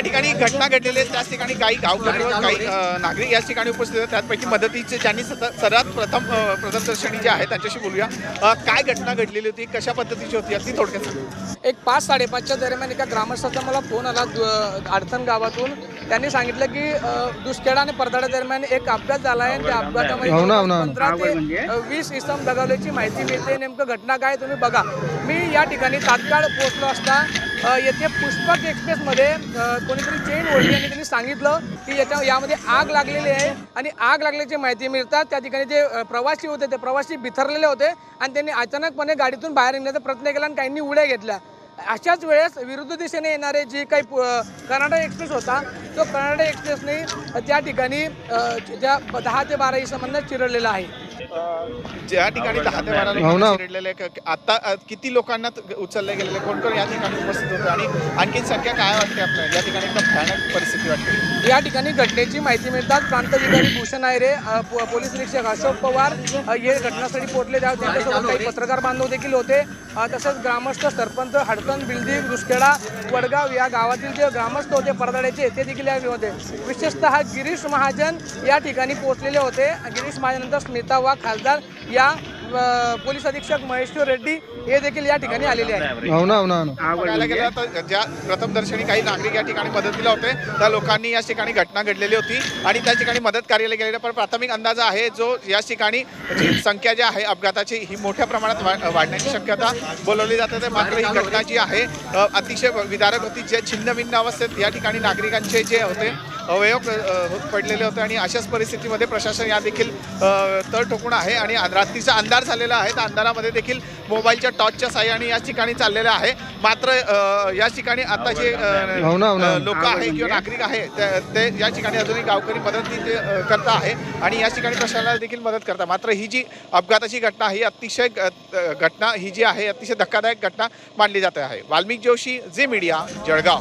ठिकाणी घटना घडलेली आहे त्याच ठिकाणी काही गावकरी व काही नागरिक याच ठिकाणी उपस्थित आहेत। त्यापैकी मदतीचे ज्यांनी सर्वात प्रथमदर्शनी जे आहे त्यांच्याशी बोलूया। काय घटना घडलेली होती, कशा पद्धतीची होती, अगदी थोडक्यात सांगा। एक 5-5:30च्या दरम्यान एका ग्रामस्थाचा मला फोन आला अडचण गावातून। त्यांनी सांगितलं की दुसखेडा आणि परदाडा दरम्यान एक अपघात झाला आहे। त्या अपघातामध्ये 15 ते 20 इसम दगावल्याची माहिती मिळते। नेमकं घटना काय तुम्ही बघा। मी या ठिकाणी तात्काळ पोहोचलो असता येथे पुष्पक एक्सप्रेसमध्ये कोणीतरी चेन ओढली आणि त्यांनी सांगितलं की यामध्ये आग लागलेली आहे आणि आग लागल्याची माहिती मिळतात त्या ठिकाणी जे प्रवासी होते ते प्रवासी बिथरलेले होते आणि त्यांनी अचानकपणे गाडीतून बाहेर निघण्याचा प्रयत्न केला आणि काहींनी उड्या घेतल्या। अशाच वेळेस विरुद्ध दिशेने येणारे जी काही कर्नाटक एक्सप्रेस होता तो कर्नाटक एक्सप्रेसने त्या ठिकाणी ज्या 10 ते 12 इसमांना चिरडलेला आहे। ज्या ठिकाणी 10 ते 12 लोकांना चिरडलेले आता किती लोकांना उचलले गेलेले, कोण कोण या ठिकाणी उपस्थित होते आणि आणखी संख्या काय वाटते आपल्याला? या ठिकाणी एकदम भयानक परिस्थिती वाटते। या ठिकाणी घटनेची माहिती मिळतात प्रांताधिकारी भूषण आयरे, पोलीस निरीक्षक अशोक पवार हे घटनास्थळी पोहोचले। त्यांच्यासोबत काही पत्रकार बांधव देखील होते। तसेच ग्रामस्थ, सरपंच, हडकन, बिल्दी, दुसखेडा, वडगाव या गावातील जे ग्रामस्थ होते परदाड्याचे ते देखील यावेळी होते। विशेषतः गिरीश महाजन या ठिकाणी पोहोचलेले होते। गिरीश महाजनंतर स्मिता वाघ खासदार या पोलीस अधीक्षक महेश्वर रेड्डी हे देखील या ठिकाणी आलेले आहेत। बघायला गेलं तर ज्या प्रथमदर्शनी काही नागरिक या ठिकाणी मदतीला होते त्या लोकांनी या ठिकाणी घटना घडलेली होती आणि त्या ठिकाणी मदत कार्याला गेलेले, पण प्राथमिक अंदाज आहे जो या ठिकाणी जी संख्या जी आहे अपघाताची ही मोठ्या प्रमाणात वाढण्याची शक्यता बोलवली जाते। तर मात्र ही घटना जी आहे अतिशय विदारक होती। जे छिन्नभिन्न अवस्थेत या ठिकाणी नागरिकांचे जे होते अवयव पडलेले होते आणि अशाच परिस्थितीमध्ये प्रशासन या देखील तळ ठोकून आहे आणि रात्रीचा अंधार झालेला आहे। त्या अंधारामध्ये देखील मोबाईलच्या टॉर्चच्या साहाय्याने या ठिकाणी चाललेलं आहे। मात्र या ठिकाणी आता जे लोक आहे किंवा नागरिक आहे ते या ठिकाणी अजूनही गावकरी मदत करता आहे आणि या ठिकाणी प्रशासनाला देखील मदत करतात। मात्र ही जी अपघाताची घटना ही अतिशय घटना ही जी आहे अतिशय धक्कादायक घटना मानली जाते आहे। वाल्मिक जोशी, झी मीडिया, जळगाव।